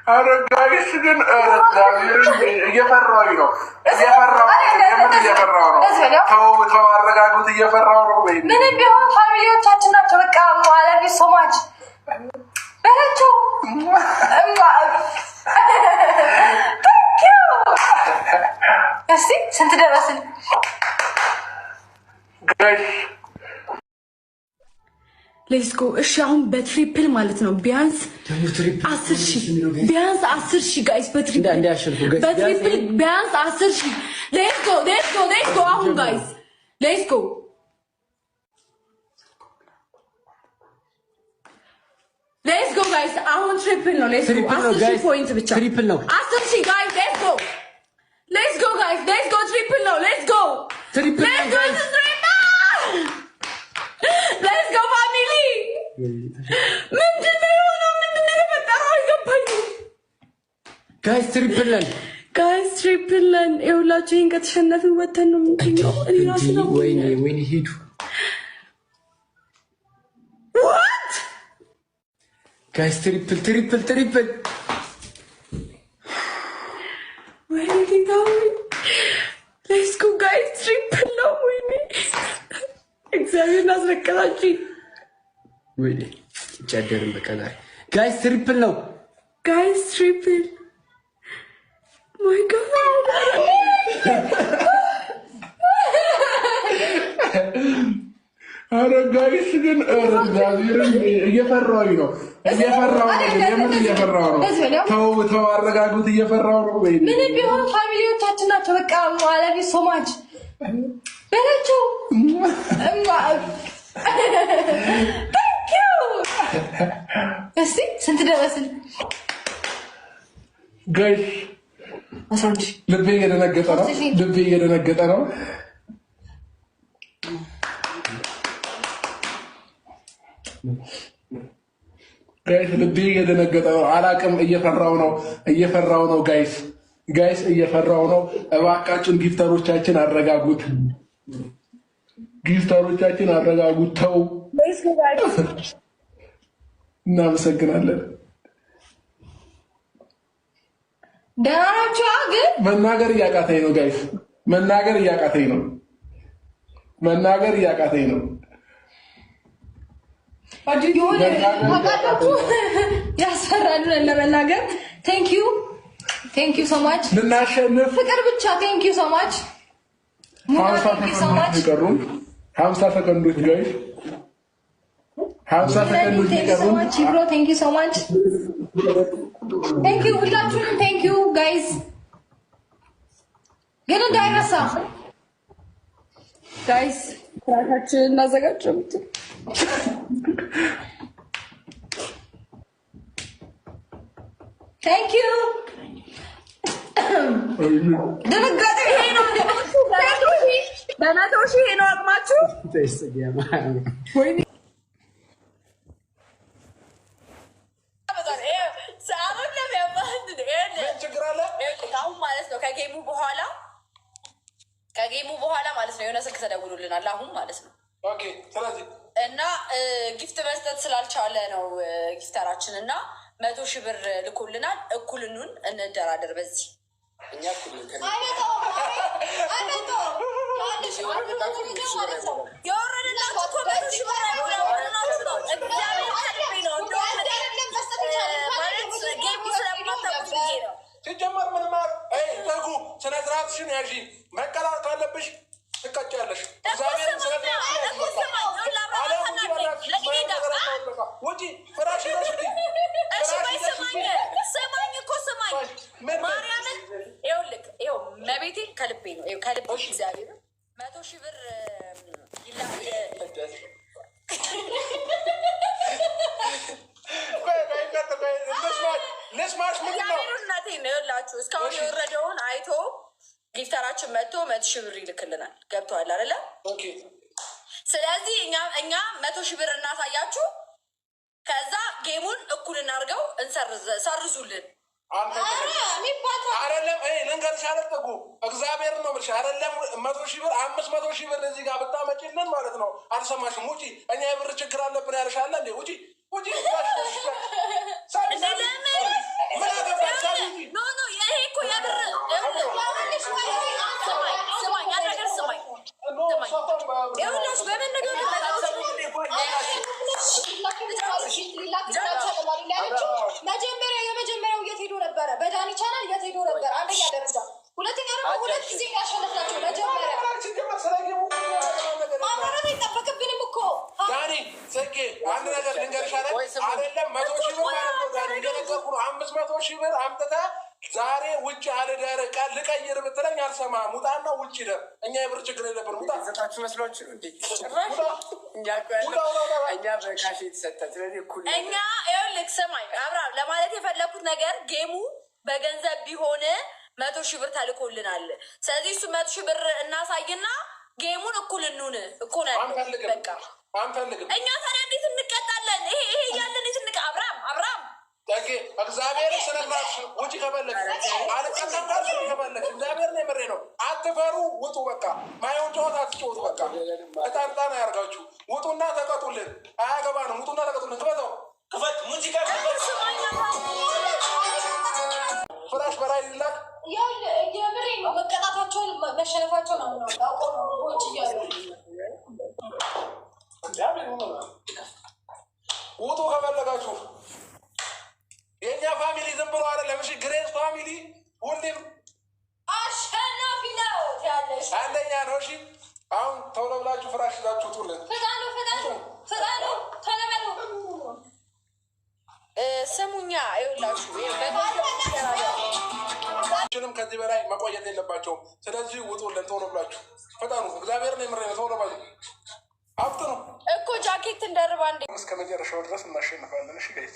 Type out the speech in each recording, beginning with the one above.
አረጋግሽ ግን እየፈራሁኝ ነው። ተው አረጋጉት። እየፈራሁ ነው። ምንም ቢሆን ፋሚሊዎቻችን ናቸው። በቃ አለፊ ሶማች በላቸው። እስቲ ስንት ደረስን? ሌስኮ እሺ፣ አሁን በትሪፕል ማለት ነው። ቢያንስ 10,000 ቢያንስ 10,000 ጋይስ፣ በትሪፕል ቢያንስ 10,000። ሌስኮ አሁን ጋይስ ሌስኮ ጋይስ፣ አሁን ትሪፕል ነው። ሌስኮ 10,000 ፖይንት ብቻ 10,000 ጋይስ። ሌስኮ ጋይስ፣ ትሪፕል ነው። ሌስኮ ፋሚሊ ምንድን ነው የሆነው? ምንድን ነው የፈጠረው? አይገባኝም ጋይስ። ትሪፕል ነን ይኸውላችሁ። ይሄን ከተሸነፍን ወተን ነው የምንገኘው። ወይኔ ሂዱ ጋይስ። ትሪፕል ወይኔ ጌታዊ። ሌትስ ጎ ጋይስ፣ ትሪፕል ነው። ወይኔ እግዚአብሔር አስረከላችሁ። ወይኔ ጨደርን በቀላል ጋይስ። ትሪፕል ነው ጋይስ፣ ትሪፕል ማይ ጋድ። አረ ጋይስ ግን እየፈራሁኝ ነው። የምር እየፈራሁ ነው። ተው አረጋጉት። እየፈራሁ ነው። ወይ ምንም ቢሆን ፋሚሊዎቻችን ናቸው። በቃ አለፊ ሶማች በላቸው። እስቲ ስንት ደረስን? ጋይስ 11,000። ልቤ እየደነገጠ ነው። ጋይስ ልቤ እየደነገጠ ነው። አላቅም። እየፈራው ነው ጋይስ እየፈራው ነው። እባካችሁን ጊፍተሮቻችን አረጋጉት። ተው። እናመሰግናለን። ደህና ናችሁ? ግን መናገር እያቃተኝ ነው ጋይስ። መናገር እያቃተኝ ነው። ያስፈራሉ ለመናገር። ቴንክ ዩ ሶ ማች። ልናሸንፍ ፍቅር ብቻ። ቴንክ ዩ ሶ ማች። 50 ሰከንዶች ጋይስ፣ 50 ሰከንዶች ይቀሩን። ቴንክ ዩ ሶ ማች። ቴንክ ዩ ሁላችሁንም። ቴንክ ዩ ጋይስ። ግን እንዳይረሳ ጋይስ፣ ራሳችንን እናዘጋጀው። ቴንክ ዩ። ድንጋጤ ይሄ ነው። በመቶ ሺህ ይሄ ነው አቅማችሁ። አሁን ማለት ነው ከጌሙ በኋላ ማለት ነው የሆነ ስልክ ተደውሎልናል። አሁን ማለት ነው እና ጊፍት መስጠት ስላልቻለ ነው ጊፍተራችን እና 100,000 ብር ልኮልናል። እኩልኑን እንደራደር። በዚህ ሲጀመር ምን ተጉ ስነ ስርዓትሽን ያዢ። መቀላል ካለብሽ ትቀጫለሽ። እግዚአብሔርን ስነ ማርያምን ይኸው መቤቴ ከልቤ ነው። ከልቤ እግዚአብሔር 100,000 ብር ይላላችሁ። እስካሁን የወረደውን አይቶ ጊፍተራችን መጥቶ 100,000 ብር ይልክልናል። ገብቶሃል አይደለ? ስለዚህ እኛ 100,000 ብር እናሳያችሁ። ከዛ ጌሙን እኩል እናድርገው፣ ሰርዙልን። አይደለም ልንገርሽ አለጠጉ እግዚአብሔር ነው ብልሽ አይደለም 100 ሺህ ብር 500 ሺህ ብር እዚህ ጋር ብታመጪልን ማለት ነው። አልሰማሽም? ውጪ እኛ የብር ችግር አለብን ያለሻለ እንዴ? ውጪ ውጪ የመጀመሪያው የት ሄዶ ነበረ? በዳኒ ቻናል የት ሄዶ ነበር? አንደኛ ደረጃ። ሁለተኛ ደግሞ 2 ጊዜ ያሸነፍናቸው። መጀመሪያ ማማራት አይጠበቅብንም እኮ ዳኒ ጽጌ። አንድ ነገር ልንገርሽ አይደለም 100 ሺህ ብር ማለት ነው ዳኒ እንደነገርኩ ነው። 500 ሺህ ብር አምጥተህ ዛሬ ውጭ አልደር ቃል ልቀይር ብትለኝ አልሰማህም። ውጣና ውጭ ደር። እኛ የብር ችግር የለብንም። ውጣ ሰጣችሁ መስሏችሁ እንዴ? እኛ በካፌ የተሰጠን ስለዚህ እኩል እኛ ይኸውልህ ስማኝ አብርሃም ለማለት የፈለኩት ነገር ጌሙ በገንዘብ ቢሆን 100 ሺህ ብር ተልኮልናል። ስለዚህ እሱ 100 ሺህ ብር እናሳይና ጌሙን እኩል እንሁን እኮ ነው። በቃ አንፈልግም። እኛ ታዲያ እንዴት እንቀጣለን? ይሄ እያለን እንዴት እንቀ አብርሃም ዳጌ እግዚአብሔር ስለናሽ ውጪ ከፈለክ አልቀጣም ከፈለክ እግዚአብሔር ነው የምሬ ነው። አትፈሩ፣ ውጡ። በቃ ማየውን ጨዋታ አትጫወቱ። በቃ እጣርጣ ነው ያርጋችሁ። ውጡና ተቀጡልን። አያገባንም። ውጡና ተቀጡልን። ክፈተው፣ ክፈት። ሙዚቃ ፍራሽ በራይ ሊላክ የምሬ ነው። መቀጣታቸውን መሸነፋቸውን ነው አውቀው ነው ውጭ እያሉ ውጡ ከፈለጋችሁ። የእኛ ፋሚሊ ዝም ብሎ አይደለም። እሺ ግሬስ ፋሚሊ ሁሌም አሸናፊ ነው ያለሽ አንደኛ ነው። እሺ አሁን ቶሎ ብላችሁ ፍራሽ ይዛችሁ ውጡልን። ፍጣኑ ተለመዱ። ስሙኛ ይኸውላችሁ ከዚህ በላይ መቆየት የለባቸውም። ስለዚህ ውጡልን ቶሎ ብላችሁ ፈጣኑ። እግዚአብሔር ነው የምሬ ነው። ቶሎ ብላችሁ አፍጥኑ እኮ ጃኬት እንደርባ እንዴ። እስከ መጨረሻው ድረስ እናሸንፋለን። እሺ ጋይስ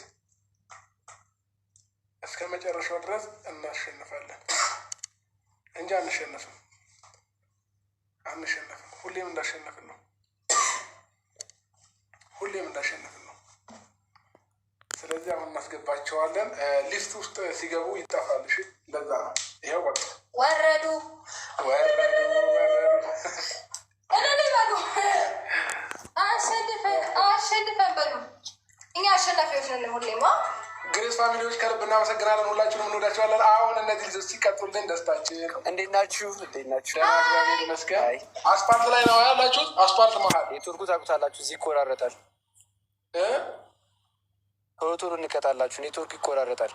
እስከ መጨረሻው ድረስ እናሸንፋለን እንጂ አንሸነፍም። ሁሌም እንዳሸነፍን ነው። ስለዚህ አሁን እናስገባቸዋለን። ሊፍት ውስጥ ሲገቡ ይጠፋል። እሺ እንደዛ ነው። ይኸው በቃ ወረዱ። አሸንፈን በሉ። እኛ አሸናፊዎች ነን ሁሌማ። ግሬስ ፋሚሊዎች ከልብ እናመሰግናለን። ሁላችሁንም እንወዳቸዋለን። አሁን እነዚህ ልጆች ሲቀጡልን ደስታችን። እንዴት ናችሁ? እግዚአብሔር ይመስገን። አስፓልት ላይ ነው ያላችሁት? አስፓልት መሀል ኔትወርኩ ታውቁታላችሁ። እዚህ ይቆራረጣል። ቶሎ ቶሎ እንቀጣላችሁ። ኔትወርክ ይቆራረጣል።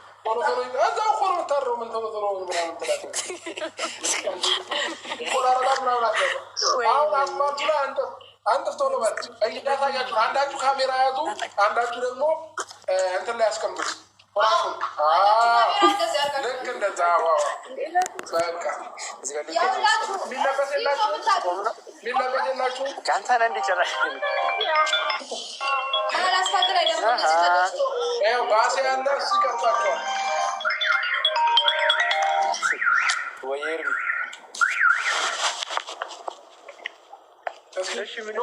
እዛ እኮ ነው የምታድረው። ምን ቶሎ ቶሎ ምናምን ይቆራረጣል ምናምን። አሁን አስፓልቱ ላይ አንጥፍ ቶሎ በል እያሳያችሁ። አንዳችሁ ካሜራ ያዙ፣ አንዳችሁ ደግሞ እንትን ላይ ያስቀምጡት። ልክ እንደዛ በቃ ሚለበስላችሁ ከአንተን እንዲጨራሽ ባሴ ያለ ሲቀርጻቸዋል ወይር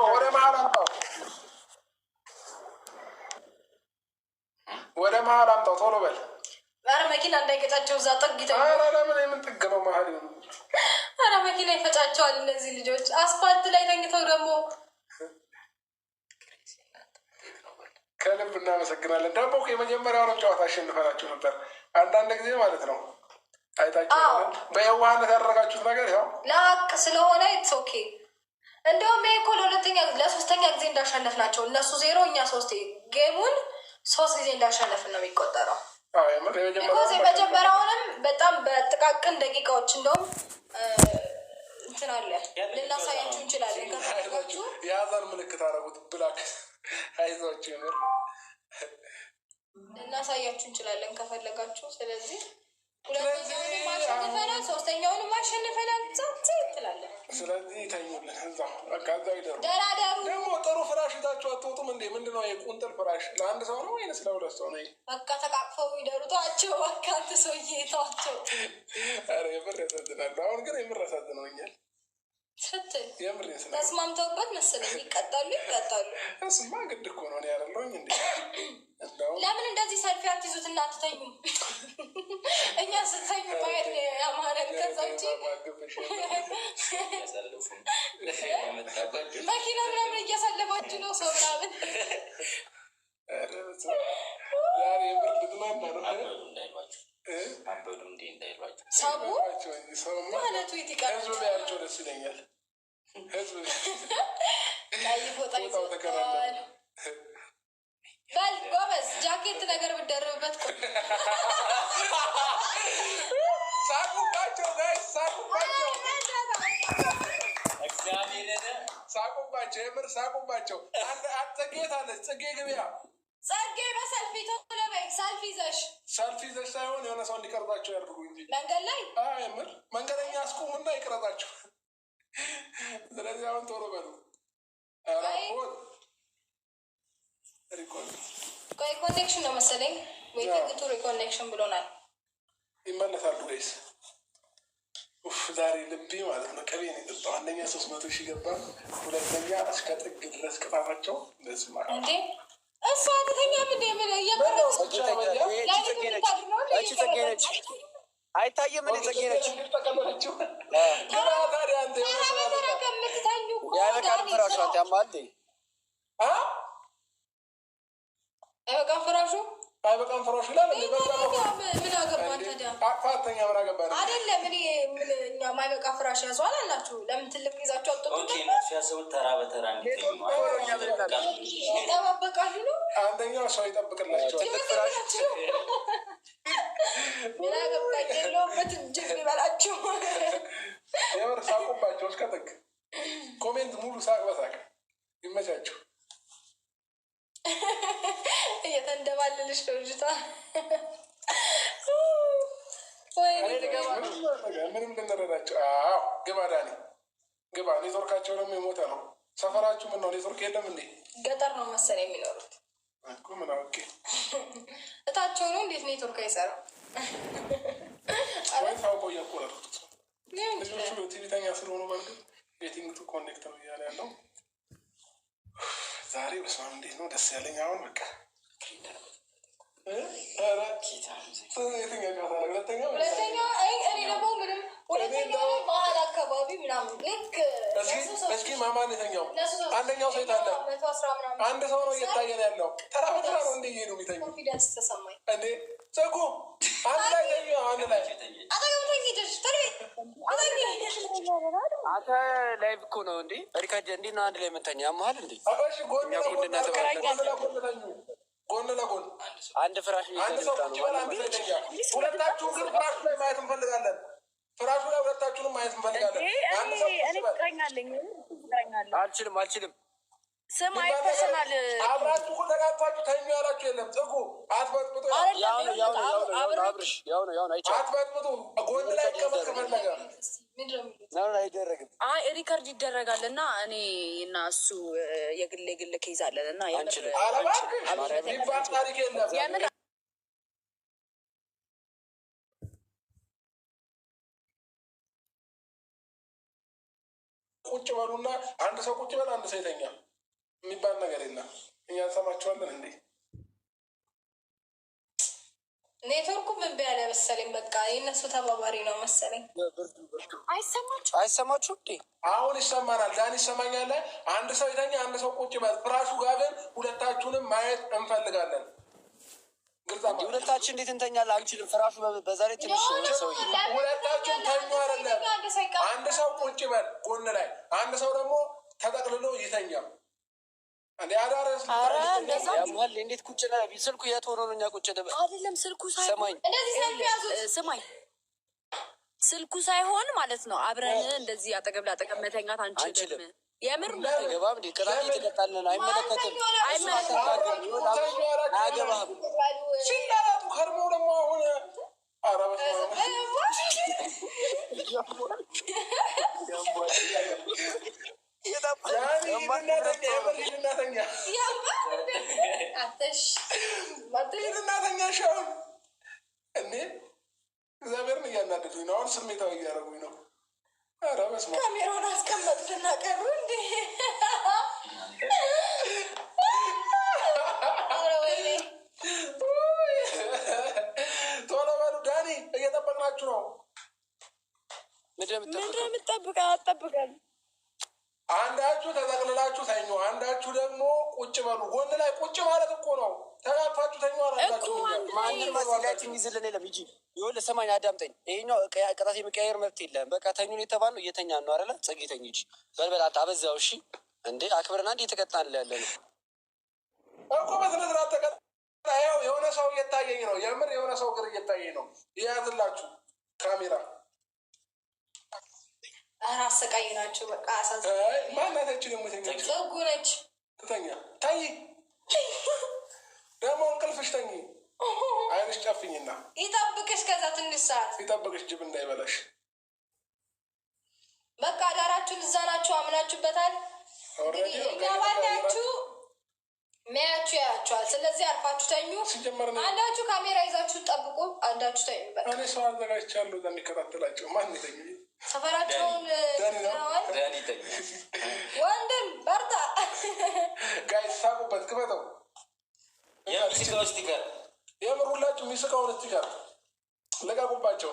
ወደ መሀል አምጣው፣ ወደ መሀል አምጣው ቶሎ በል። ኧረ መኪና እንዳይገጫቸው እዛ ጥግ ይተኛል። ኧረ ለምን የምን ጥግ ነው መሀል? ኧረ መኪና ይፈጫቸዋል እነዚህ ልጆች። አስፋልት ላይ ተኝተው ደግሞ ከልብ እናመሰግናለን። ደግሞ የመጀመሪያውንም ጨዋታ አሸንፈናችሁ ነበር። አንዳንድ ጊዜ ማለት ነው አይታችሁ በየዋህነት ያደረጋችሁት ነገር ያው ለሀቅ ስለሆነ ኢትስ ኦኬ። እንደውም ይሄ እኮ ለሶስተኛ ጊዜ እንዳሸነፍናቸው እነሱ 0 እኛ 3 ጌሙን 3 ጊዜ እንዳሸነፍን ነው የሚቆጠረው። የመጀመሪያውንም በጣም በጥቃቅን ደቂቃዎች እንደውም እንትን አለ ልናሳያችሁ እንችላለን። ከፈለጋችሁ የሀዘን ምልክት አደረጉት ብላክ አይዟችሁ ምር ልናሳያችሁ እንችላለን ከፈለጋችሁ። ስለዚህ ሁለተኛውንም አሸንፈናል፣ ሶስተኛውንም አሸንፈናል። ትላለን። ስለዚህ ይተኙልን እዛው በቃ እዛው ይደሩ። ደራደሩ ደግሞ ጥሩ ፍራሽ ይዛችሁ አትወጡም እንዴ? ምንድን ነው የቁንጥል ፍራሽ? ለአንድ ሰው ነው ወይንስ ለሁለት ሰው ነው? በቃ ተቃቅፈው ይደሩ። ተዋቸው በቃ አንተ ሰውዬ ተዋቸው። ኧረ የምር ያሳዝናሉ። አሁን ግን የምር ያሳዝነውኛል። ስትል የምሬን ስለ ተስማምተውበት መሰለኝ ይቀጣሉ። እሱማ ግድ እኮ ነው ያለለውኝ እንዴ። ለምን እንደዚህ ሰልፊ አትይዙት እና አትተኙም? እኛ ስተኙ ማየት ያማረን። ከዛ ውጭ መኪና ምናምን እያሳለፋችሁ ነው ሰው ምናምን ዛሬ የምር ልዝናና ነው። ሰሙ ማለቱ ይትቀር ህዝብ ቢያቸው ደስ ይለኛል። ህዝብ ላይ ፎጣ ይዘዋል። በል ጎበዝ ጃኬት ነገር ብደርብበት እኮ ሳቁባቸው ጋይስ፣ ሳቁባቸው፣ ሳቁባቸው፣ የምር ሳቁባቸው። ጽጌት አለች፣ ጽጌ ግቢያ፣ ጸጌ በሰልፊ ቶሎ በይ። ሰልፊ ይዘሽ ሳይሆን የሆነ ሰው እንዲቀርጣቸው ያድርጉ እንጂ መንገድ ላይ የምር መንገደኛ አስቁሙና ይቅረጣቸው። ስለዚህ አሁን ቶሎ በሉ። ቆይ ኮኔክሽን ነው መሰለኝ ወይ ትግቱ ሪኮኔክሽን ብሎናል። ይመለሳሉ ጋይስ። ዛሬ ልቤ ማለት ነው ቅቤ ነው የጠጣው። አንደኛ 300 ሺህ ገባ፣ ሁለተኛ እስከ ጥግ ድረስ ቅጣታቸው በስማ እንዴ እሷ አትተኛም እንዴ? ምን እያበረች ተገኘች አይታየም። ምን ተገኘች ተቀበለችው። ታዲያ አንተ ተራ ከምትተኙ ያለቃል ፍራሹ አንተ ያማል አይበቃም ፍራሹ አይበቃም ፍራሹ ይላል። ምን አገባን ታዲያ? አፋተኛ ምን አገባን አይደለም። እኔ ምን እኛ ማይበቃ ፍራሽ ያዟል አላችሁ። ለምን ትልቅ ይዛችሁ አጥቶ ተራ በተራ ይጠባበቃሉ ነው። አንደኛው ሰው ይጠብቅላቸዋል። ምን አገባኝ የለውበት እጅግ ይበላችሁ። የምር ሳቁባቸው እስከ ጥግ። ኮሜንት ሙሉ ሳቅ በሳቅ ይመቻቸው። እየተንደባለልሽ ነው ልጅቷ። ምንም ልንረዳቸው። ግባ ዳኒ ግባ። ኔትወርካቸው ደግሞ የሞተ ነው። ሰፈራችሁ ምን ነው ኔትወርክ የለም እንዴ? ገጠር ነው መሰለኝ የሚኖሩት እኮ። ምን አውቄ እታቸው ነው። እንዴት ኔትወርክ አይሰራም? ታውቆ እያቆረጡት ልጆቹ ቲቪተኛ ስለሆኑ በርግጥ ቤቲንግ ቱ ኮኔክት ነው እያለ ያለው ዛሬ። በስመ አብ እንዴት ነው ደስ ያለኝ አሁን። በቃ ሁለተኛ እኔ ደግሞ ምንም ሁለተኛ ባህል አካባቢ ምናምን ልክ እስኪ ማማን የተኛው አንደኛው ሴት አለ። አንድ ሰው ነው እየታየን ያለው። ተራ በተራ ነው እንደ እየሄዱ የሚተኙ። ኮንፊደንስ ተሰማኝ እንዴ ጸጉ አንድ ላይ ተኙ። አንድ ላይ አንተ ላይቭ እኮ ነው እንዴ? ሪካርድ እንዴት ነው አንድ ላይ የምንተኛ? ያመሃል እንዴ? ጎን ለጎን አንድ ፍራሽ አንድ ሰው ቁጭ በል፣ አንድ ሰው ይተኛ። ሁለታችሁም ግን ፍራሹ ላይ ማየት እንፈልጋለን። ፍራሹ ላይ ሁለታችሁንም ማየት እንፈልጋለን። አንድ ሰው አልችልም። ስም አይተሰናል። አብራችሁ ተጋባችሁ ተኙ ያላችሁ የለም። ጽጉ አትበጥብጡ፣ አትበጥብጡ። ጎን ላይ ቀመጥ ከፈለገ አይደረግም። ሪከርድ ይደረጋል እና እኔ እና እሱ የግል ከይዛለን እና ሚባል ታሪክ የለም። ቁጭ በሉና አንድ ሰው ቁጭ በል፣ አንድ ሰው ይተኛ የሚባል ነገር የለም። እኛ እንሰማቸዋለን እንዴ? ኔትወርኩ ምን ቢያለ መሰለኝ። በቃ የእነሱ ተባባሪ ነው መሰለኝ። አይሰማችሁ እንዴ? አሁን ይሰማናል። ዳን ይሰማኛል። አንድ ሰው ይተኛ፣ አንድ ሰው ቁጭ በል። ፍራሹ ጋር ግን ሁለታችሁንም ማየት እንፈልጋለን። ሁለታችን እንዴት እንተኛለን? አንችልም። ፍራሹ በዛ ላይ ትንሽ ሰው ሁለታችሁም ተኙ አይደለም። አንድ ሰው ቁጭ በል ጎን ላይ፣ አንድ ሰው ደግሞ ተጠቅልሎ ይተኛ። እንዴት ቁጭ ነ? ስልኩ የት ሆኖ ነው? እኛ ቁጭ አይደለም ስልኩ ስልኩ ሳይሆን ማለት ነው። አብረን እንደዚህ አጠገብ ላጠገብ መተኛት አንችልም። የምር ገባም እንዴ? ቅጣት እየተቀጣልን አይመለከትም። አያገባም። ሲላላቱ ከርሞ ደግሞ አሁን እናተኛ ሻውን እንዴ! እግዚአብሔርን እያናደዱኝ ነው። አሁን ስሜታዊ እያደረጉኝ ነው። ካሜራውን አስቀመጥና ቀሩ እንዴ? ቶሎ በሉ ዳኒ፣ እየጠበቅናችሁ ነው። ምንድን ነው የምትጠብቀው? አትጠብቀን። አንዳችሁ ተጠቅልላችሁ ተኙ፣ አንዳችሁ ደግሞ ቁጭ በሉ። ጎን ላይ ቁጭ ማለት እኮ ነው። ተጋፋችሁ ተኙ አላላችሁ። ማንም ማስላችን ይዝልን የለም እንጂ ይኸውልህ፣ ስማኝ አዳምጠኝ። ይሄኛው ቅጣት የሚቀያየር መብት የለም። በቃ ተኙን የተባልነው እየተኛ ነው አይደለ? ጽጌ ተኝ እንጂ በልበል። አበዛው። እሺ እንዴ አክብረና እንዴ ተቀጣን ያለ ነው እኮ በስነ ስርዓት ተቀጣ። ያው የሆነ ሰው እየታየኝ ነው። የምር የሆነ ሰው እግር እየታየኝ ነው። ይያዝላችሁ ካሜራ። አሰቃይ ናቸው። በቃ አሳዝ ማናታችን የምተኛ ጸጉ ነች። ትተኛ ታይ ደግሞ እንቅልፍሽ ተኝ። አይንሽ ጨፍኝና ይጠብቅሽ። ከዛ ትንሽ ሰዓት ይጠብቅሽ፣ ጅብ እንዳይበላሽ። በቃ አዳራችሁን እዛ ናችሁ። አምናችሁበታል። ባላችሁ ሚያችሁ ያያችኋል። ስለዚህ አርፋችሁ ተኙ። አንዳችሁ ካሜራ ይዛችሁ ጠብቁ፣ አንዳችሁ ተኙ። በቃ እኔ ሰው አዘጋጅቻለሁ የሚከታተላቸው። ማን ይተኝ? ሰፈራቸውን ወንድም በርታ። ጋይስ ሳቁበት፣ ክፈተው። የሚስቀው ስቲከር የምር ሁላችሁ የሚስቀውን ስቲከር ልቀቁባቸው።